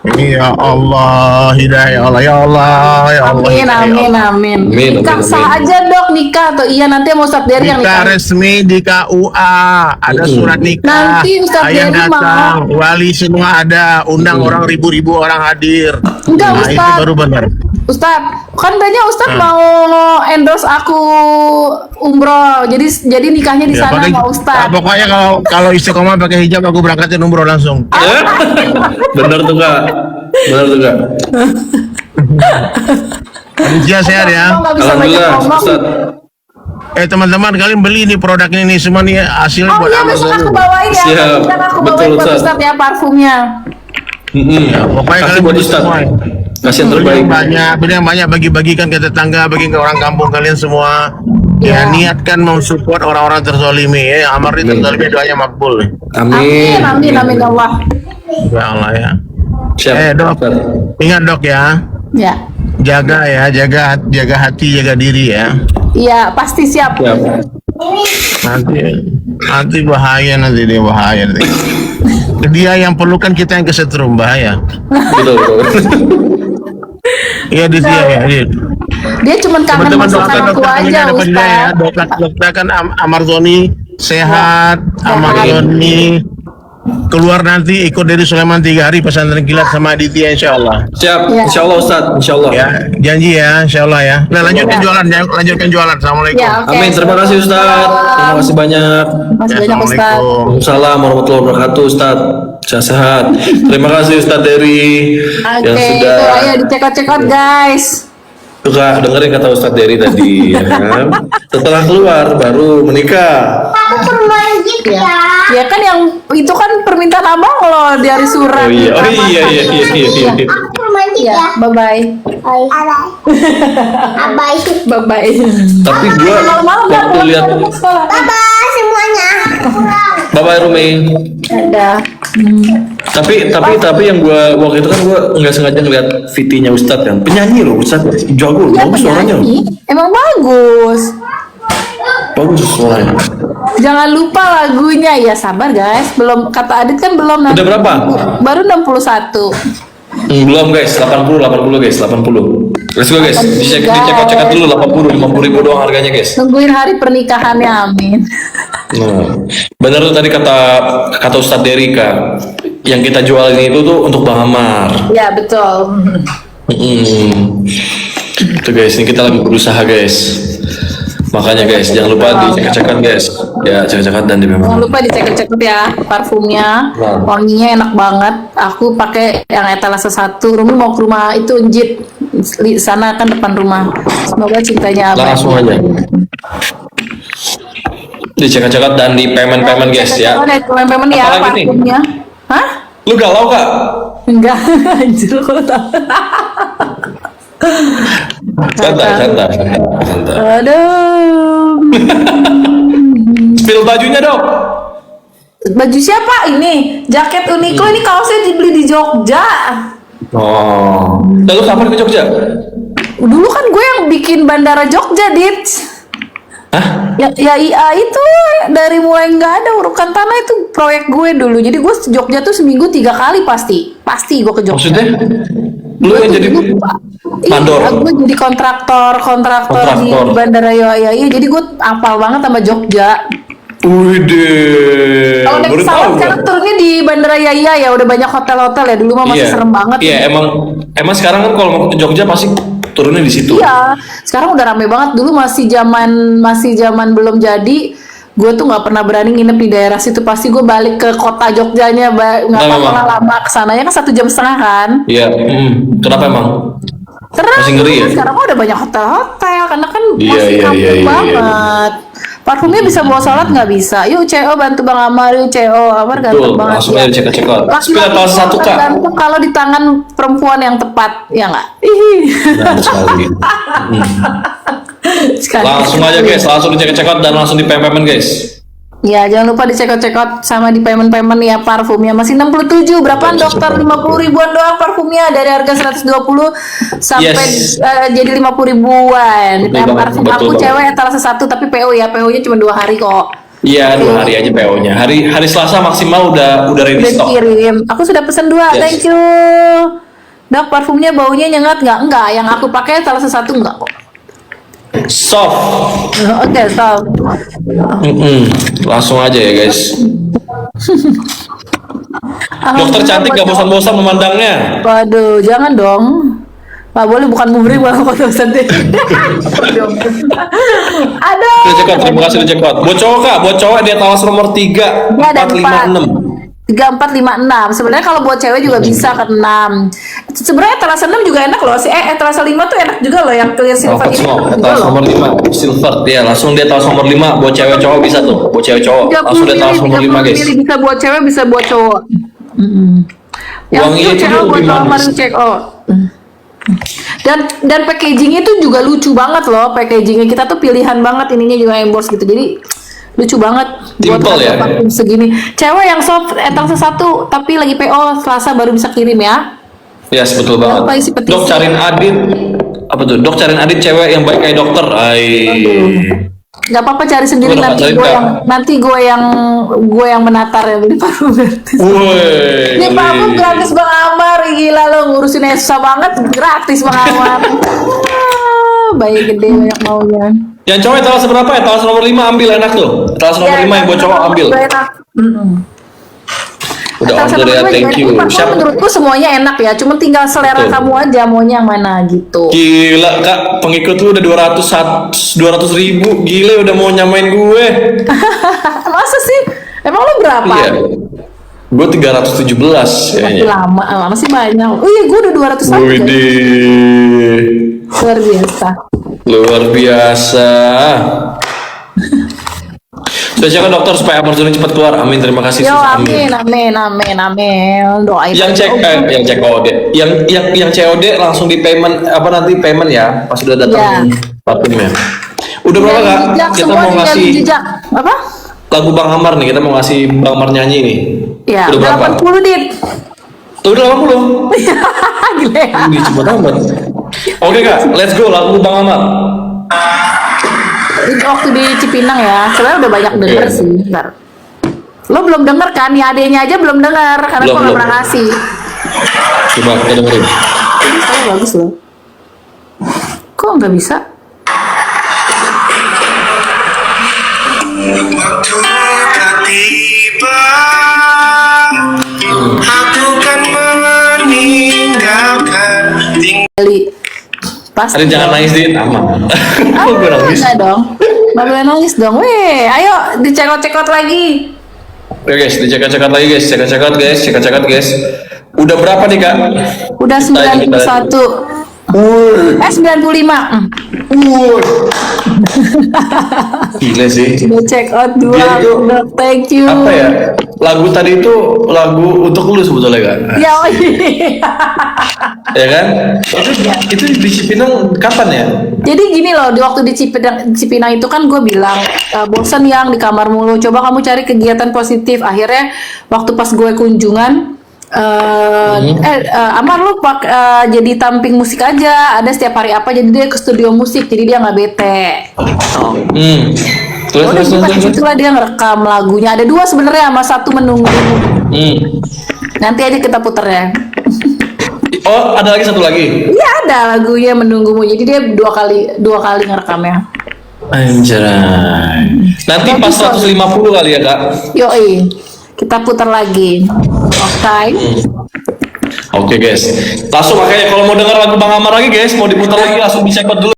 Ya Allah, hidayah ya Allah, ya Allah, ya Allah. Amin, hidayah ya amin, Allah. amin. Amin, Nikah amin, sah amin. aja dok, nikah atau iya nanti sama Ustadz Dery yang Nikah nikah. resmi di KUA, ada surat nikah. Nanti Ustadz Ayah Dery datang, wali semua ada, undang orang ribu-ribu orang hadir. Enggak, Nah itu Ustadz. baru benar. Ustadz, kan tanya Ustadz mau endorse aku umroh, jadi nikahnya di sana pakai- sama Ustadz. pokoknya kalau istiqomah pakai hijab aku berangkatin umroh langsung. Bener tuh kak. Bener tuh kak. Panitia sehat ya. Nggak bisa banyak Alhamdulillah ngomong. Ustaz. Teman-teman kalian beli nih produk ini semua nih hasilnya Oh buat iya besok aku bawain ya, Siap. besok aku Betul, bawain buat Ustadz. Ustadz ya parfumnya. Pokoknya Kasih kalian buat beli Ustaz. semua. Kasih yang Beli terbaik. yang banyak, beli yang banyak, bagi-bagikan ke tetangga, bagi ke orang kampung kalian semua. Ya, Ya. niatkan mensupport orang-orang terzolimi ya. Amar ini terzolimi doanya makbul. Amin, Amin. amin, amin ya Allah. Ya Allah ya. Siap. Dok, Ustaz. ingat dok ya, Ya, jaga ya, jaga hati, jaga diri ya. iya pasti siap. Siap. Nanti bahaya nanti dia bahaya nanti. Dia yang perlukan kita yang kesetrum bahaya. Betul, betul. Iya di dia ya. Dit. Dia cuma kangen Teman-teman masakan aku dokter aja dapat dia ya. Ustadz. Dokter kan Amarzoni sehat, Ya. Amarzoni keluar nanti ikut dari Sulaiman 3 hari pesantren kilat sama Aditya insya Allah. Siap. Ya. Insya Allah Ustaz. Insya Allah. Ya, janji ya insya Allah ya. Nah lanjutkan jualan, lanjutkan jualan. Assalamualaikum. Ya, oke. Amin. Terima kasih Ustaz. Terima kasih banyak. Masih Ya, banyak Ustadz. Assalamualaikum. Waalaikumsalam warahmatullahi wabarakatuh Ustaz. Sehat. Terima kasih Ustaz Dery yang Oke, sudah itu ayo dicekot-cekot guys. suka dengerin kata Ustaz Dery tadi ya kan? Setelah keluar baru menikah. Ya kan yang itu kan permintaan abang loh dari surat. Oh iya, iya. Ya, bye bye. Bye bye. Tapi gua waktu lihat Bye bye Rumi. Ada. Tapi yang gua waktu itu kan gua nggak sengaja ngeliat VT-nya Ustadz kan. Penyanyi loh Ustadz. Jago, Ya bagus suaranya. penyanyi. Emang bagus. Bagus suaranya. Jangan lupa lagunya ya sabar guys. Belum kata Adit kan belum. Udah berapa? Baru 61. Belum guys, 80 guys, 80. Let's go guys. Dicek dulu 50 ribu doang harganya guys. Tungguin hari pernikahannya, amin. Nah, benar tuh tadi kata Ustadz Dery Kak. Yang kita jual ini itu tuh untuk Bang Amar. Ya betul. Itu guys, ini kita lagi berusaha guys. Makanya guys, jangan lupa dicek-cekan guys. Ya, cek-cekan dan Jangan memang. lupa dicek-cek ya parfumnya, wanginya enak banget. Aku pakai yang etalase 1. Rumi mau ke rumah itu Njit, sana kan depan rumah. Semoga cintanya abadi. Langsung aja. Dicek-cekan dan di payment guys ya. Payment ya Apalagi nih? parfumnya. Hah? Lu galau Kak? Enggak, anjir kok tahu. Santai. Aduh. Spill bajunya dong. Baju siapa ini? Jaket Uniqlo ini kaosnya dibeli di Jogja. Oh. Lalu kapan ke Jogja? Dulu kan gue yang bikin bandara Jogja, Dit. Hah? Ya iya itu dari mulai nggak ada urukan tanah itu proyek gue dulu. Jadi gue ke Jogja tuh seminggu 3 kali pasti gue ke Jogja. Maksudnya? Lu yang jadi mandor? Iya, gue jadi kontraktor di bandara Iya. Jadi gue apal banget sama Jogja. Widih. Kalau naik Baru pesawat tahu sekarang gua. turunnya di bandara ya udah banyak hotel-hotel ya. Dulu mah masih serem banget. Iya, emang sekarang kan kalau mau ke Jogja pasti turunnya di situ. Iya, sekarang udah rame banget. Dulu masih zaman belum jadi. Gue tuh nggak pernah berani nginep di daerah situ. Pasti gue balik ke kota Jogjanya, nggak apa-apa lama kesananya kan 1,5 jam kan. Iya. Kenapa emang? Terus Masih ngeri ya? sekarang mah udah banyak hotel karena kan Iya, masih iya, kampung iya. banget. Parfumnya bisa bawa sholat nggak bisa? Yuk CO bantu Bang Amar, yuk CO Amar ganteng Betul, banget. langsung aja dicek-cek. Spill Laki-laki atas satu itu Kak. ganteng kalau di tangan perempuan yang tepat, ya nggak? Ih. Nah, sekali. Sekali. Langsung aja guys, langsung dicek-cek dan langsung di payment guys. Ya, jangan lupa dicekot-cekot sama di payment ya parfumnya. Masih 67, berapaan dokter? 50 ribuan doang parfumnya dari harga 120 sampai Yes. jadi 50 ribuan. Betul banget, Parfum betul aku banget. cewek etalase 1 tapi PO ya, PO-nya cuma 2 hari kok. Iya, 2 hari aja PO-nya. Hari Selasa maksimal udah ready Udah stock. dikirim. Aku sudah pesan 2. Yes. Thank you. Dok, parfumnya baunya nyengat nggak? Enggak. Yang aku pakai salah satu enggak kok. Soft. Oke, so. Langsung aja ya guys. Dokter cantik gak bosan-bosan memandangnya. Waduh, jangan dong. Nggak boleh, bukan muhrim kalau kau dosen deh. Aduh. Udah cekot, terima kasih udah cekot. Buat cowok kak, buat cowok dia tawas nomor 3, Ini ada 4, 5, 6. 3, 4, 5, 6. Sebenarnya kalau buat cewek juga bisa ke 6. Sebenarnya etalase 6 juga enak loh. Etalase 5 tuh enak juga loh, yang clear silver Alphard ini. Smoke, Enak juga tawas loh. nomor 5, silver. Ya langsung dia tawas nomor 5. Buat cewek cowok bisa tuh. Buat cewek cowok, 30 langsung dia tawas nomor 5 guys. mili bisa buat cewek, bisa buat cowok. Yang Wanginya itu itu cewek buat lebih cowok manis. kemarin check out. Dan packagingnya tuh juga lucu banget loh. Packagingnya kita tuh pilihan banget, ininya juga emboss gitu. Jadi lucu banget buat Simple ya? parfum segini. Cewek yang soft etalase 1 tapi lagi PO Selasa baru bisa kirim ya. Yes, betul banget. Apa isi petisi? Dok cariin Adit. Apa tuh? Dok cariin Adit cewek yang baik kayak dokter. Gak apa-apa, cari sendiri. Udah, Nanti cari gue Kak. gue yang menatar ya, beli parfum gratis. Woi. Ini parfum gratis Bang Amar, gila lo, ngurusin yang susah banget, gratis Bang Amar. Bayi gede banyak maunya. Yang cowok tawas berapa ya? Tawas nomor 5 ambil enak tuh. Tawas nomor 5 yang buat cowok ambil. Udah enak. Udah Etalase order ya, nomor 5 thank juga you. enak. Parfum Siapa? menurutku semuanya enak ya, cuma tinggal selera Betul. kamu aja maunya yang mana gitu. Gila kak, pengikut lu udah 200 ribu. Gila udah mau nyamain gue. Masa sih? Emang lo berapa? Iya. Gue 317 Masih kayaknya. lama, masih banyak. Oh iya, gue udah 200 an. Widih. Luar biasa. Luar biasa. Sudah siapkan dokter supaya opportunity cepat keluar. Amin, terima kasih. Yo, Sus. amin. Doain. Yang cek yang cek COD. Yang COD langsung di payment apa nanti payment ya pas sudah datang parfumnya. Udah berapa kak? Jejak, Kita semua mau tinggal ngasih jejak. Apa? lagu Bang Amar nih. Kita mau ngasih Bang Amar nyanyi nih. Ya, Udah berapa? 80 dit. Tuh udah 80. Gila ya. Ini cepet amat. Oke kak, let's go lagu Bang Amar. Itu waktu di Cipinang ya. Sebenarnya udah banyak denger Oke. sih. Bentar. Lo belum denger kan? Ya adenya aja belum denger karena Belum, gue gak belum. pernah ngasih. Coba kita dengerin. Ini saya bagus loh. Kok nggak bisa? Waktu tak tiba, aku kan meninggalkan Kali. Pasti. Ada jangan nangis Din, aman. Kok gue nangis? Enggak dong. Nggak boleh nangis dong. Weh, ayo dicekot-cekot lagi. Oke guys, dicekot-cekot lagi guys, cekot-cekot guys. Udah berapa nih kak? Udah Kita- 91. 95. Gila sih. Udah check out 2. Dia itu Thank you. apa ya? Lagu tadi itu lagu untuk lu sebetulnya kak? Ya, oh iya. Ya kan? Itu di Cipinang kapan ya? Jadi gini loh, di waktu di Cipinang itu kan gue bilang bosan yang di kamar mulu, coba kamu cari kegiatan positif. Akhirnya waktu pas gue kunjungan, Amar lu jadi tamping musik aja, ada setiap hari apa, jadi dia ke studio musik, jadi dia nggak bete. Terus Udah terus pas terus. di situ lah dia ngerekam lagunya. Ada 2 sebenarnya, sama 1 menunggu. Nanti aja kita puter ya. Oh, ada lagi satu lagi. Iya ada lagunya Menunggumu. Jadi dia dua kali ngerekamnya. Anjay. Nanti pas 150 kali ya kak. Yoi, kita putar lagi. Oke. Oke guys. Langsung makanya kalau mau denger lagu Bang Amar lagi guys, mau diputar lagi langsung dicekot dulu.